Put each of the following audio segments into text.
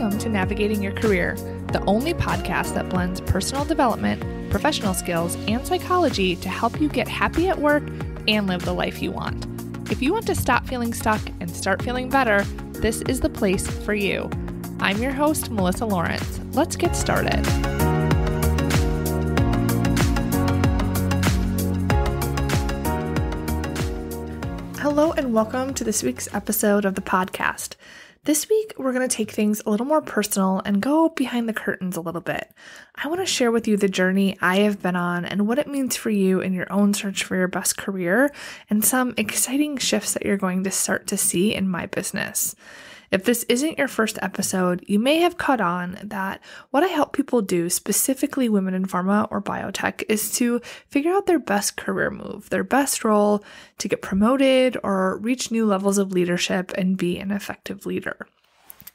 Welcome to Navigating Your Career, the only podcast that blends personal development, professional skills, and psychology to help you get happy at work and live the life you want. If you want to stop feeling stuck and start feeling better, this is the place for you. I'm your host, Melissa Lawrence. Let's get started. Hello and welcome to this week's episode of the podcast. This week, we're going to take things a little more personal and go behind the curtains a little bit. I want to share with you the journey I have been on and what it means for you in your own search for your best career and some exciting shifts that you're going to start to see in my business. If this isn't your first episode, you may have caught on that what I help people do, specifically women in pharma or biotech, is to figure out their best career move, their best role to get promoted or reach new levels of leadership and be an effective leader.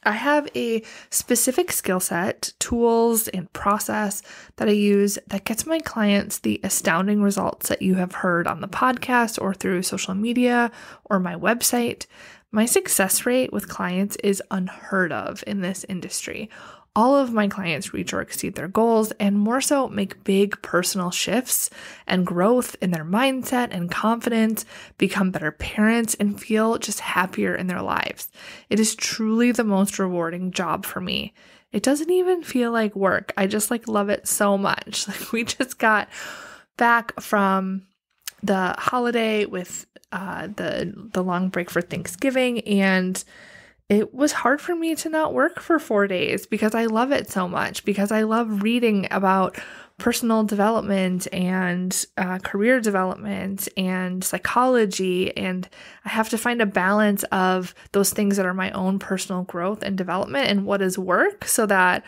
I have a specific skill set, tools, and process that I use that gets my clients the astounding results that you have heard on the podcast or through social media or my website. My success rate with clients is unheard of in this industry. All of my clients reach or exceed their goals and more so make big personal shifts and growth in their mindset and confidence, become better parents, and feel just happier in their lives. It is truly the most rewarding job for me. It doesn't even feel like work. I just love it so much. We just got back from the holiday with the long break for Thanksgiving, and it was hard for me to not work for 4 days because I love it so much, because I love reading about personal development and career development and psychology, and I have to find a balance of those things that are my own personal growth and development and what is work so that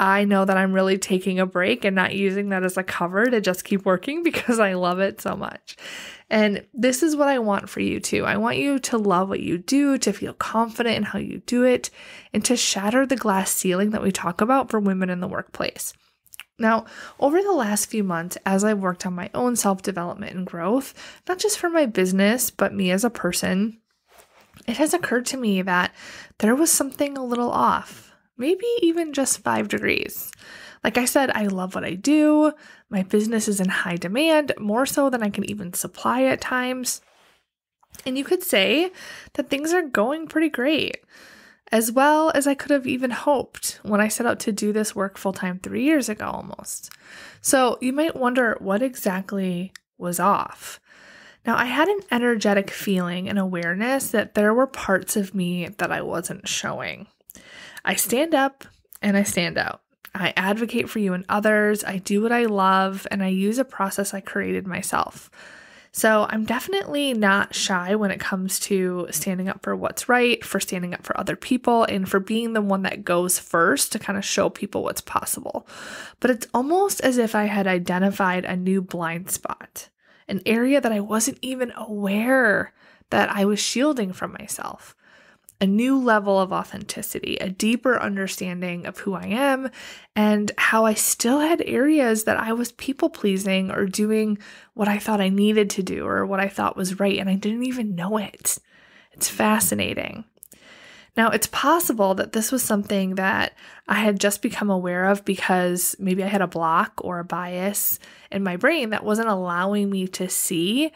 I know that I'm really taking a break and not using that as a cover to just keep working because I love it so much. And this is what I want for you too. I want you to love what you do, to feel confident in how you do it, and to shatter the glass ceiling that we talk about for women in the workplace. Now, over the last few months, as I've worked on my own self-development and growth, not just for my business, but me as a person, it has occurred to me that there was something a little off. Maybe even just 5 degrees. Like I said, I love what I do. My business is in high demand, more so than I can even supply at times. And you could say that things are going pretty great, as well as I could have even hoped when I set out to do this work full-time 3 years ago almost. So you might wonder what exactly was off. Now, I had an energetic feeling and awareness that there were parts of me that I wasn't showing. I stand up and I stand out. I advocate for you and others. I do what I love, and I use a process I created myself. So I'm definitely not shy when it comes to standing up for what's right, for standing up for other people, and for being the one that goes first to kind of show people what's possible. But it's almost as if I had identified a new blind spot, an area that I wasn't even aware that I was shielding from myself. A new level of authenticity, a deeper understanding of who I am, and how I still had areas that I was people-pleasing or doing what I thought I needed to do or what I thought was right, and I didn't even know it. It's fascinating. Now, it's possible that this was something that I had just become aware of because maybe I had a block or a bias in my brain that wasn't allowing me to see.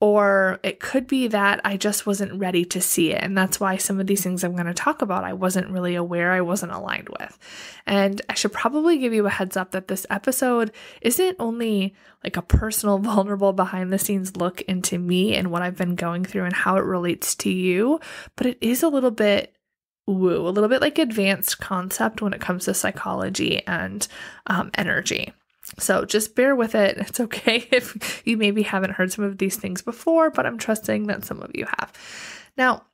Or it could be that I just wasn't ready to see it. And that's why some of these things I'm going to talk about, I wasn't really aware, I wasn't aligned with. And I should probably give you a heads up that this episode isn't only like a personal, vulnerable, behind the scenes look into me and what I've been going through and how it relates to you, but it is a little bit woo, a little bit like advanced concept when it comes to psychology and energy. So just bear with it. It's okay if you maybe haven't heard some of these things before, but I'm trusting that some of you have. Now,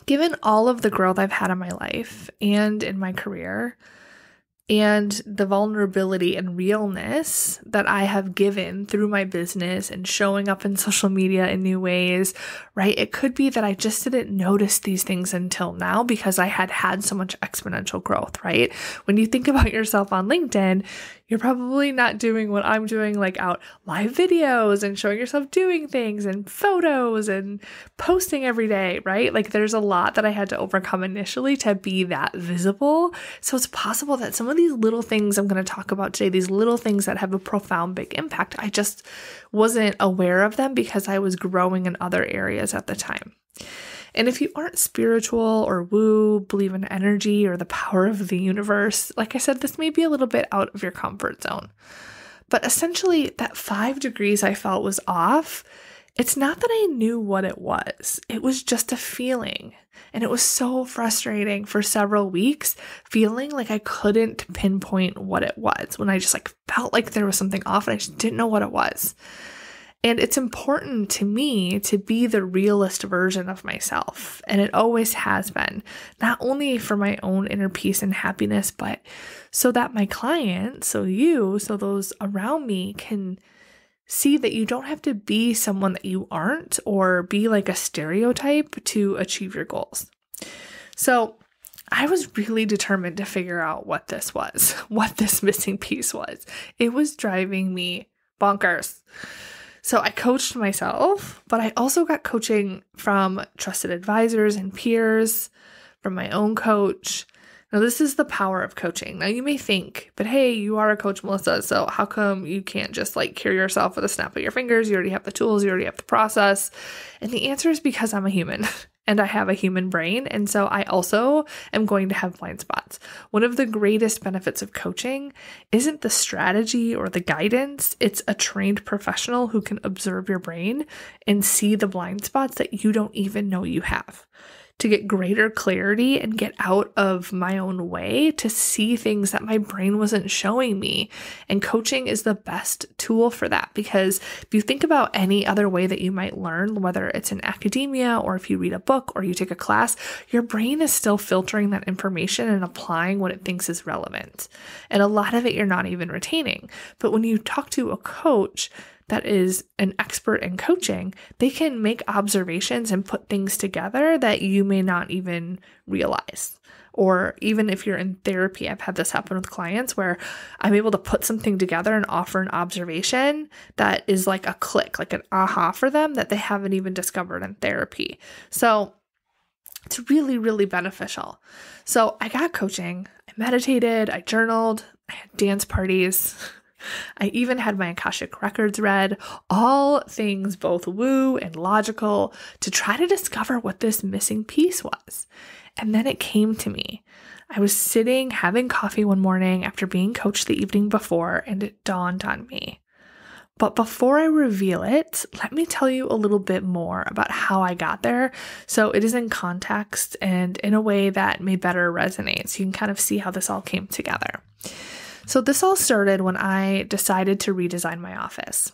given all of the growth I've had in my life and in my career, and the vulnerability and realness that I have given through my business and showing up in social media in new ways, right? It could be that I just didn't notice these things until now because I had so much exponential growth, right? When you think about yourself on LinkedIn, you're probably not doing what I'm doing, like out live videos and showing yourself doing things and photos and posting every day, right? Like there's a lot that I had to overcome initially to be that visible. So it's possible that some of these little things I'm going to talk about today, these little things that have a profound, big impact, I just wasn't aware of them because I was growing in other areas at the time. And if you aren't spiritual or woo, believe in energy or the power of the universe, like I said, this may be a little bit out of your comfort zone. But essentially, that 5 degrees I felt was off. It's not that I knew what it was. It was just a feeling. And it was so frustrating for several weeks, feeling like I couldn't pinpoint what it was when I just felt like there was something off and I just didn't know what it was. And it's important to me to be the realist version of myself. And it always has been, not only for my own inner peace and happiness, but so that my clients, so those around me can see that you don't have to be someone that you aren't or be like a stereotype to achieve your goals. So I was really determined to figure out what this was, what this missing piece was. It was driving me bonkers. So I coached myself, but I also got coaching from trusted advisors and peers, from my own coach. Now, this is the power of coaching. Now, you may think, but hey, you are a coach, Melissa, so how come you can't just cure yourself with a snap of your fingers? You already have the tools, you already have the process. And the answer is because I'm a human. And I have a human brain, and so I also am going to have blind spots. One of the greatest benefits of coaching isn't the strategy or the guidance, it's a trained professional who can observe your brain and see the blind spots that you don't even know you have. To get greater clarity and get out of my own way to see things that my brain wasn't showing me. And coaching is the best tool for that, because if you think about any other way that you might learn, whether it's in academia or if you read a book or you take a class, your brain is still filtering that information and applying what it thinks is relevant. And a lot of it you're not even retaining. But when you talk to a coach that is an expert in coaching, they can make observations and put things together that you may not even realize. Or even if you're in therapy, I've had this happen with clients where I'm able to put something together and offer an observation that is like a click, like an aha for them that they haven't even discovered in therapy. So it's really, really beneficial. So I got coaching, I meditated, I journaled, I had dance parties. I even had my Akashic records read, all things both woo and logical to try to discover what this missing piece was. And then it came to me. I was sitting having coffee one morning after being coached the evening before, and it dawned on me. But before I reveal it, let me tell you a little bit more about how I got there, so it is in context and in a way that may better resonate, so you can kind of see how this all came together. So this all started when I decided to redesign my office.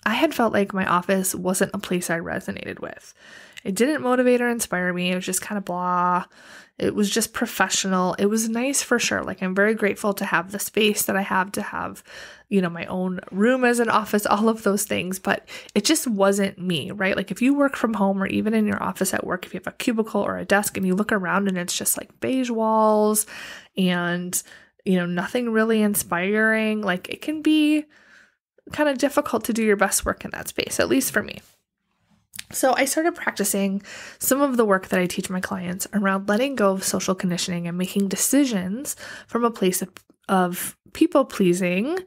I had felt like my office wasn't a place I resonated with. It didn't motivate or inspire me. It was just kind of blah. It was just professional. It was nice for sure. I'm very grateful to have the space that I have, to have, my own room as an office, all of those things, but it just wasn't me, right? If you work from home or even in your office at work, if you have a cubicle or a desk and you look around and it's just beige walls and nothing really inspiring, it can be kind of difficult to do your best work in that space, at least for me. So I started practicing some of the work that I teach my clients around letting go of social conditioning and making decisions from a place of people pleasing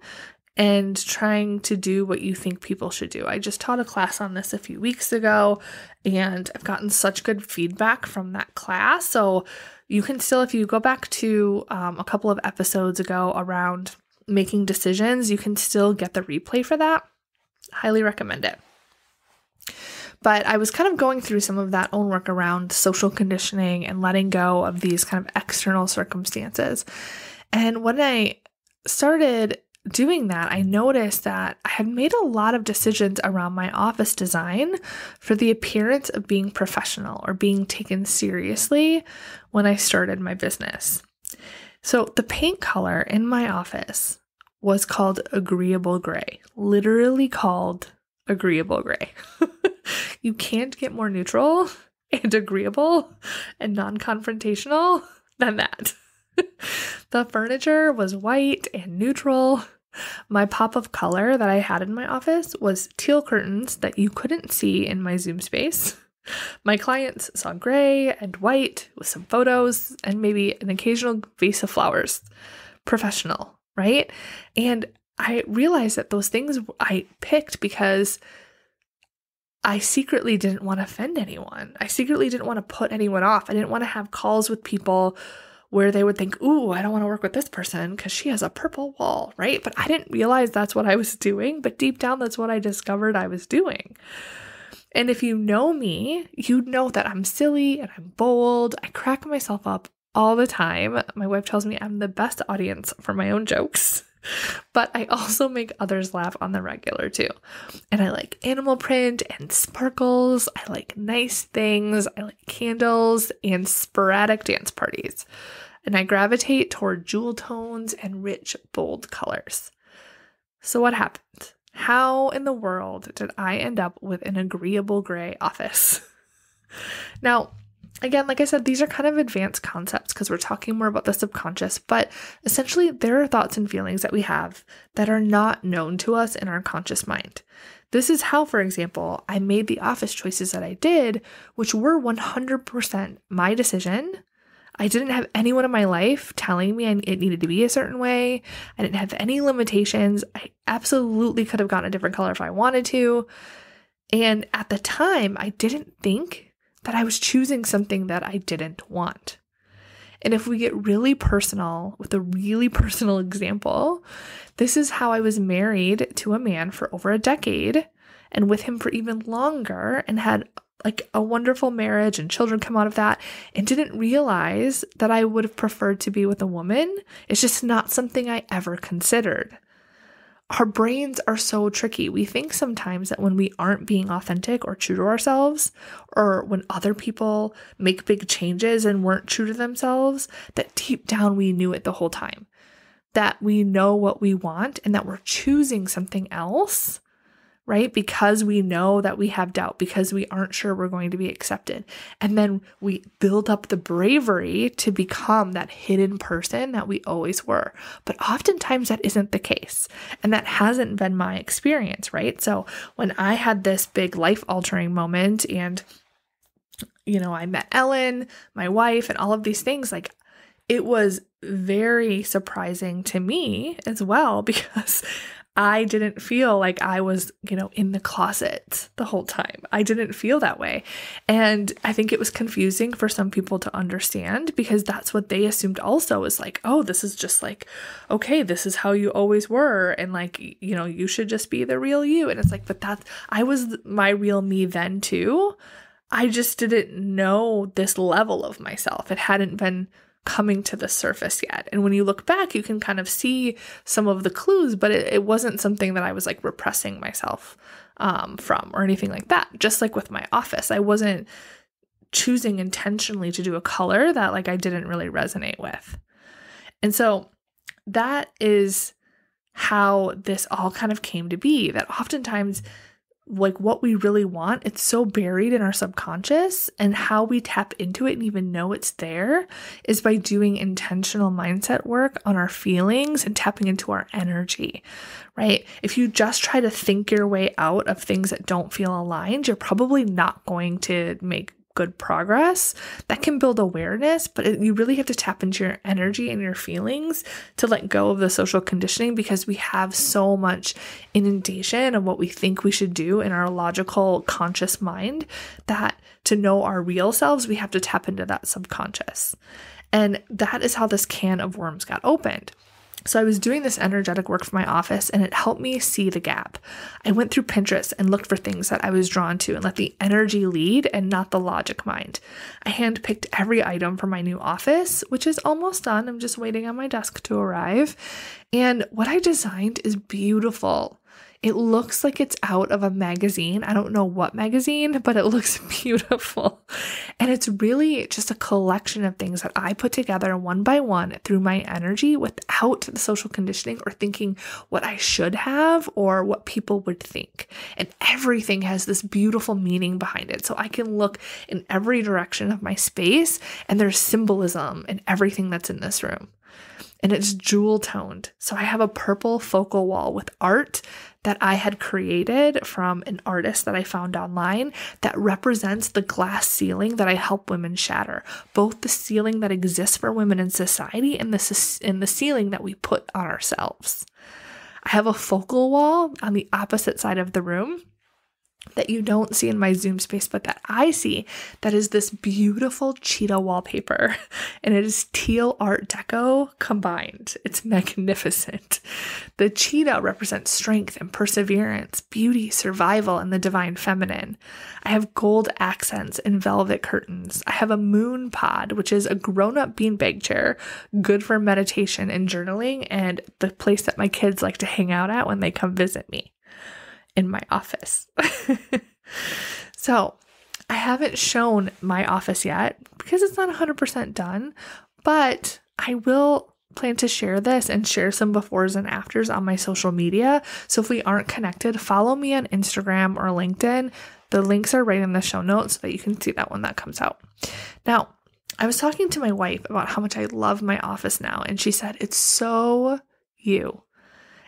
and trying to do what you think people should do. I just taught a class on this a few weeks ago, and I've gotten such good feedback from that class. So you can still, if you go back to a couple of episodes ago around making decisions, you can still get the replay for that. Highly recommend it. But I was kind of going through some of that own work around social conditioning and letting go of these kind of external circumstances. And when I started doing that, I noticed that I had made a lot of decisions around my office design for the appearance of being professional or being taken seriously when I started my business. So the paint color in my office was called agreeable gray, literally called agreeable gray. You can't get more neutral and agreeable and non-confrontational than that. The furniture was white and neutral. My pop of color that I had in my office was teal curtains that you couldn't see in my Zoom space. My clients saw gray and white with some photos and maybe an occasional vase of flowers. Professional, right? And I realized that those things I picked because I secretly didn't want to offend anyone. I secretly didn't want to put anyone off. I didn't want to have calls with people where they would think, ooh, I don't want to work with this person because she has a purple wall, right? But I didn't realize that's what I was doing. But deep down, that's what I discovered I was doing. And if you know me, you know that I'm silly and I'm bold. I crack myself up all the time. My wife tells me I'm the best audience for my own jokes. But I also make others laugh on the regular too. And I like animal print and sparkles. I like nice things. I like candles and sporadic dance parties. And I gravitate toward jewel tones and rich, bold colors. So what happened? How in the world did I end up with an agreeable gray office? Now, again, like I said, these are kind of advanced concepts because we're talking more about the subconscious, but essentially there are thoughts and feelings that we have that are not known to us in our conscious mind. This is how, for example, I made the office choices that I did, which were 100% my decision. I didn't have anyone in my life telling me it needed to be a certain way. I didn't have any limitations. I absolutely could have gotten a different color if I wanted to. And at the time, I didn't think that I was choosing something that I didn't want. And if we get really personal with a really personal example, this is how I was married to a man for over a decade and with him for even longer and had like a wonderful marriage and children come out of that and didn't realize that I would have preferred to be with a woman. It's just not something I ever considered. Our brains are so tricky. We think sometimes that when we aren't being authentic or true to ourselves, or when other people make big changes and weren't true to themselves, that deep down we knew it the whole time. That we know what we want and that we're choosing something else, right? Because we know that we have doubt, because we aren't sure we're going to be accepted. And then we build up the bravery to become that hidden person that we always were. But oftentimes that isn't the case. And that hasn't been my experience, right? So when I had this big life-altering moment and, I met Ellen, my wife, and all of these things, like it was very surprising to me as well because I didn't feel like I was, in the closet the whole time. I didn't feel that way. And I think it was confusing for some people to understand because that's what they assumed also is like, oh, this is just like, okay, this is how you always were. And like, you should just be the real you. And it's like, but I was my real me then too. I just didn't know this level of myself. It hadn't been coming to the surface yet. And when you look back, you can kind of see some of the clues, but it wasn't something that I was like repressing myself from or anything like that. Just like with my office, I wasn't choosing intentionally to do a color that like I didn't really resonate with. And so that is how this all kind of came to be, that oftentimes like what we really want, it's so buried in our subconscious, and how we tap into it and even know it's there is by doing intentional mindset work on our feelings and tapping into our energy, right? If you just try to think your way out of things that don't feel aligned, you're probably not going to make good progress. That can build awareness, but you really have to tap into your energy and your feelings to let go of the social conditioning, because we have so much inundation of what we think we should do in our logical, conscious mind that to know our real selves, we have to tap into that subconscious. And that is how this can of worms got opened. So I was doing this energetic work for my office, and it helped me see the gap. I went through Pinterest and looked for things that I was drawn to and let the energy lead and not the logic mind. I handpicked every item for my new office, which is almost done. I'm just waiting on my desk to arrive. And what I designed is beautiful. It looks like it's out of a magazine. I don't know what magazine, but it looks beautiful. And it's really just a collection of things that I put together one by one through my energy without the social conditioning or thinking what I should have or what people would think. And everything has this beautiful meaning behind it. So I can look in every direction of my space and there's symbolism in everything that's in this room. And it's jewel toned. So I have a purple focal wall with art that I had created from an artist that I found online that represents the glass ceiling that I help women shatter, both the ceiling that exists for women in society and the ceiling that we put on ourselves. I have a focal wall on the opposite side of the room that you don't see in my Zoom space, but that I see, that is this beautiful cheetah wallpaper. And it is teal art deco combined. It's magnificent. The cheetah represents strength and perseverance, beauty, survival, and the divine feminine. I have gold accents and velvet curtains. I have a moon pod, which is a grown-up beanbag chair, good for meditation and journaling, and the place that my kids like to hang out at when they come visit me. In my office. So I haven't shown my office yet because it's not 100% done, but I will plan to share this and share some befores and afters on my social media. So if we aren't connected, follow me on Instagram or LinkedIn. The links are right in the show notes so that you can see that when that comes out. Now, I was talking to my wife about how much I love my office now, and she said, it's so you.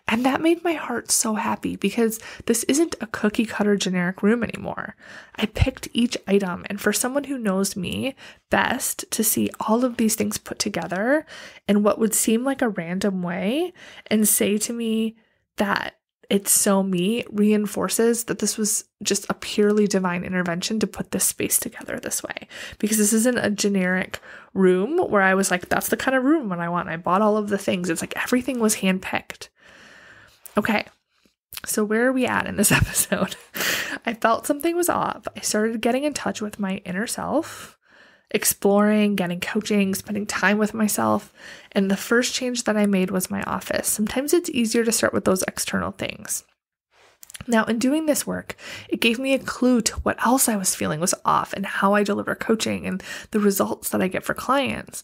And that made my heart so happy because this isn't a cookie cutter generic room anymore. I picked each item, and for someone who knows me best, to see all of these things put together in what would seem like a random way and say to me that it's so me reinforces that this was just a purely divine intervention to put this space together this way. Because this isn't a generic room where I was like, that's the kind of room that I want. I bought all of the things. It's like everything was handpicked. Okay, so where are we at in this episode? I felt something was off. I started getting in touch with my inner self, exploring, getting coaching, spending time with myself. And the first change that I made was my office. Sometimes it's easier to start with those external things. Now, in doing this work, it gave me a clue to what else I was feeling was off and how I deliver coaching and the results that I get for clients.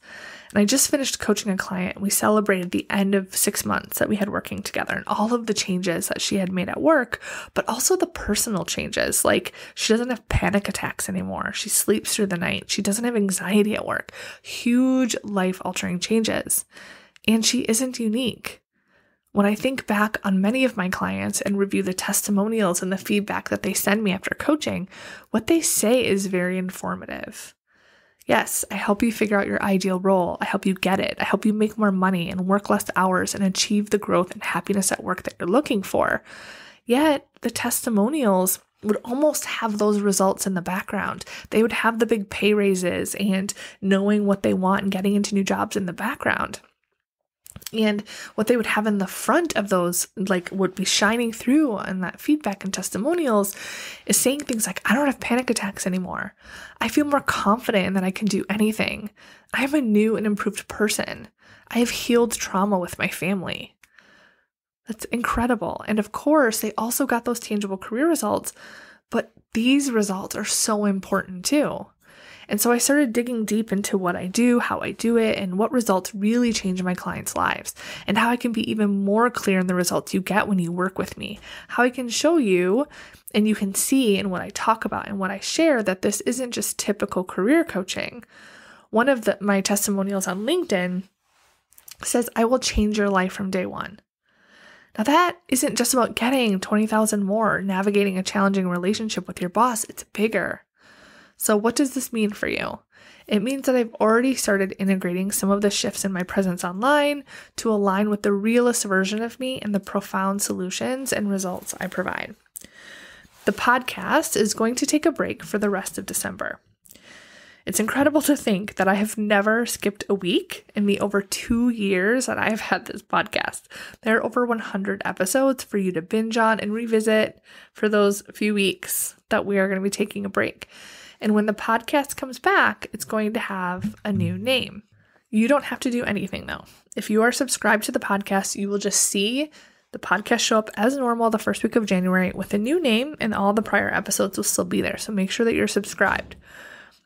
And I just finished coaching a client, and we celebrated the end of 6 months that we had working together and all of the changes that she had made at work, but also the personal changes. Like, she doesn't have panic attacks anymore. She sleeps through the night. She doesn't have anxiety at work. Huge life-altering changes. And she isn't unique. When I think back on many of my clients and review the testimonials and the feedback that they send me after coaching, what they say is very informative. Yes, I help you figure out your ideal role. I help you get it. I help you make more money and work less hours and achieve the growth and happiness at work that you're looking for. Yet, the testimonials would almost have those results in the background. They would have the big pay raises and knowing what they want and getting into new jobs in the background. And what they would have in the front of those, like, would be shining through in that feedback and testimonials is saying things like, I don't have panic attacks anymore. I feel more confident in that I can do anything. I am a new and improved person. I have healed trauma with my family. That's incredible. And of course, they also got those tangible career results, but these results are so important too. And so I started digging deep into what I do, how I do it, and what results really change my clients' lives, and how I can be even more clear in the results you get when you work with me, how I can show you and you can see in what I talk about and what I share that this isn't just typical career coaching. One of my testimonials on LinkedIn says, I will change your life from day one. Now that isn't just about getting 20,000 more, navigating a challenging relationship with your boss. It's bigger. So what does this mean for you? It means that I've already started integrating some of the shifts in my presence online to align with the realist version of me and the profound solutions and results I provide. The podcast is going to take a break for the rest of December. It's incredible to think that I have never skipped a week in the over 2 years that I've had this podcast. There are over 100 episodes for you to binge on and revisit for those few weeks that we are going to be taking a break. And when the podcast comes back, it's going to have a new name. You don't have to do anything though. If you are subscribed to the podcast, you will just see The podcast show up as normal the first week of January with a new name, and all the prior episodes will still be there. So make sure that you're subscribed.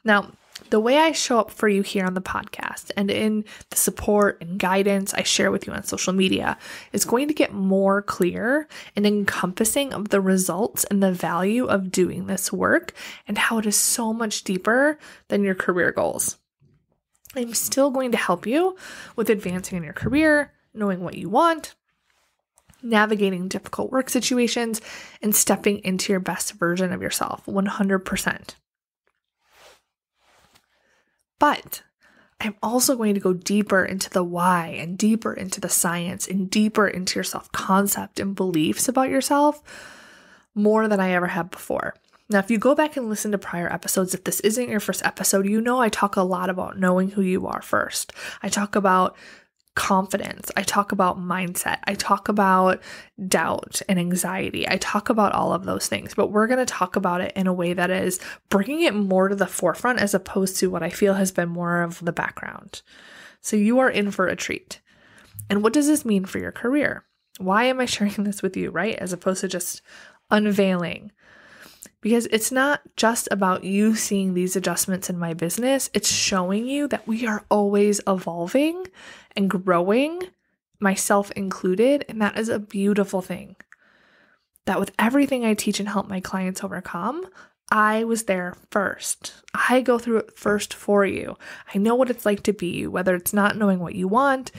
Now, the way I show up for you here on the podcast and in the support and guidance I share with you on social media is going to get more clear and encompassing of the results and the value of doing this work and how it is so much deeper than your career goals. I'm still going to help you with advancing in your career, knowing what you want, navigating difficult work situations, and stepping into your best version of yourself 100%. But I'm also going to go deeper into the why and deeper into the science and deeper into your self-concept and beliefs about yourself more than I ever have before. Now, if you go back and listen to prior episodes, if this isn't your first episode, you know I talk a lot about knowing who you are first. I talk about confidence. I talk about mindset. I talk about doubt and anxiety. I talk about all of those things, but we're going to talk about it in a way that is bringing it more to the forefront as opposed to what I feel has been more of the background. So you are in for a treat. And what does this mean for your career? Why am I sharing this with you, right? As opposed to just unveiling. Because it's not just about you seeing these adjustments in my business. It's showing you that we are always evolving and growing, myself included. And that is a beautiful thing. That with everything I teach and help my clients overcome, I was there first. I go through it first for you. I know what it's like to be you, whether it's not knowing what you want,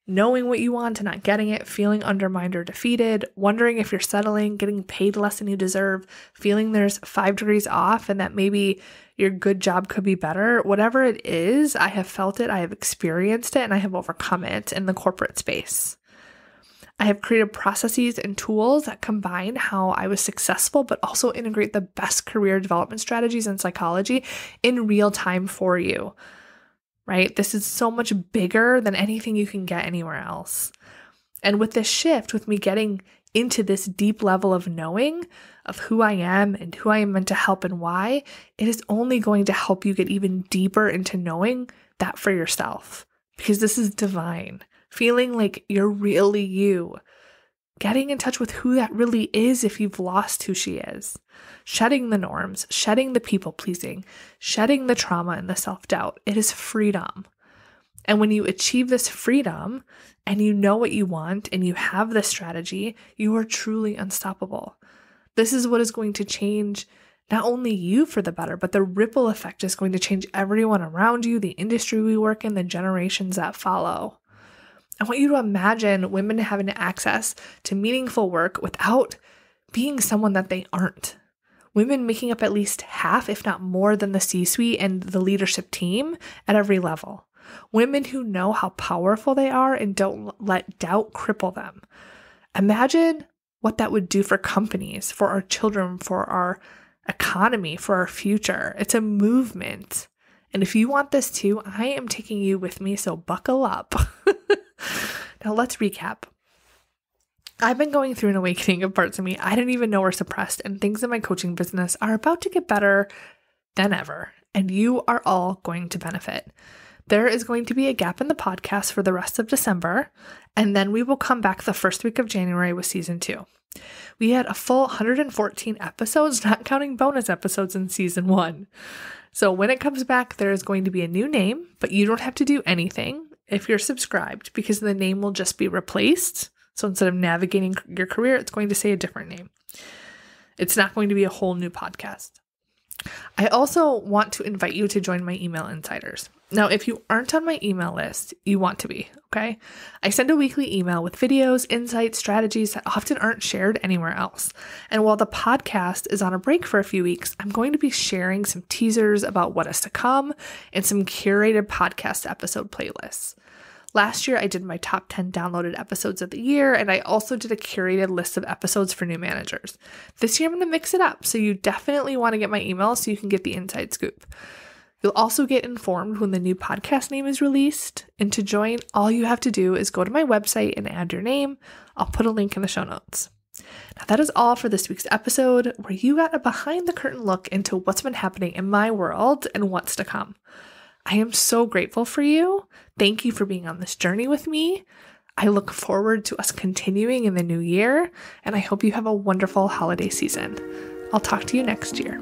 knowing what you want and not getting it, feeling undermined or defeated, wondering if you're settling, getting paid less than you deserve, feeling there's 5 degrees off and that maybe your good job could be better. Whatever it is, I have felt it, I have experienced it, and I have overcome it in the corporate space. I have created processes and tools that combine how I was successful, but also integrate the best career development strategies and psychology in real time for you. Right? This is so much bigger than anything you can get anywhere else. And with this shift, with me getting into this deep level of knowing of who I am and who I am meant to help and why, it is only going to help you get even deeper into knowing that for yourself. Because this is divine. Feeling like you're really you. Getting in touch with who that really is if you've lost who she is. Shedding the norms, shedding the people pleasing, shedding the trauma and the self-doubt. It is freedom. And when you achieve this freedom and you know what you want and you have this strategy, you are truly unstoppable. This is what is going to change not only you for the better, but the ripple effect is going to change everyone around you, the industry we work in, the generations that follow. I want you to imagine women having access to meaningful work without being someone that they aren't. Women making up at least half, if not more, than the C-suite and the leadership team at every level. Women who know how powerful they are and don't let doubt cripple them. Imagine what that would do for companies, for our children, for our economy, for our future. It's a movement. And if you want this too, I am taking you with me, so buckle up. Now let's recap. I've been going through an awakening of parts of me I didn't even know were suppressed, and things in my coaching business are about to get better than ever, and you are all going to benefit. There is going to be a gap in the podcast for the rest of December, and then we will come back the first week of January with season 2. We had a full 114 episodes, not counting bonus episodes in season 1. So when it comes back, there is going to be a new name, but you don't have to do anything if you're subscribed because the name will just be replaced. So instead of navigating your career, it's going to say a different name. It's not going to be a whole new podcast. I also want to invite you to join my email insiders. Now, if you aren't on my email list, you want to be, okay? I send a weekly email with videos, insights, strategies that often aren't shared anywhere else. And while the podcast is on a break for a few weeks, I'm going to be sharing some teasers about what is to come and some curated podcast episode playlists. Last year, I did my top 10 downloaded episodes of the year, and I also did a curated list of episodes for new managers. This year, I'm going to mix it up, so you definitely want to get my email so you can get the inside scoop. You'll also get informed when the new podcast name is released, and to join, all you have to do is go to my website and add your name. I'll put a link in the show notes. Now, that is all for this week's episode, where you got a behind-the-curtain look into what's been happening in my world and what's to come. I am so grateful for you. Thank you for being on this journey with me. I look forward to us continuing in the new year, and I hope you have a wonderful holiday season. I'll talk to you next year.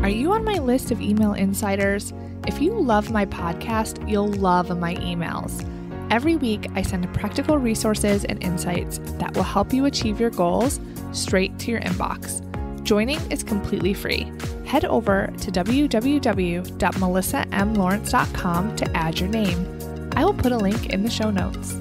Are you on my list of email insiders? If you love my podcast, you'll love my emails. Every week, I send practical resources and insights that will help you achieve your goals straight to your inbox. Joining is completely free. Head over to www.melissamlawrence.com to add your name. I will put a link in the show notes.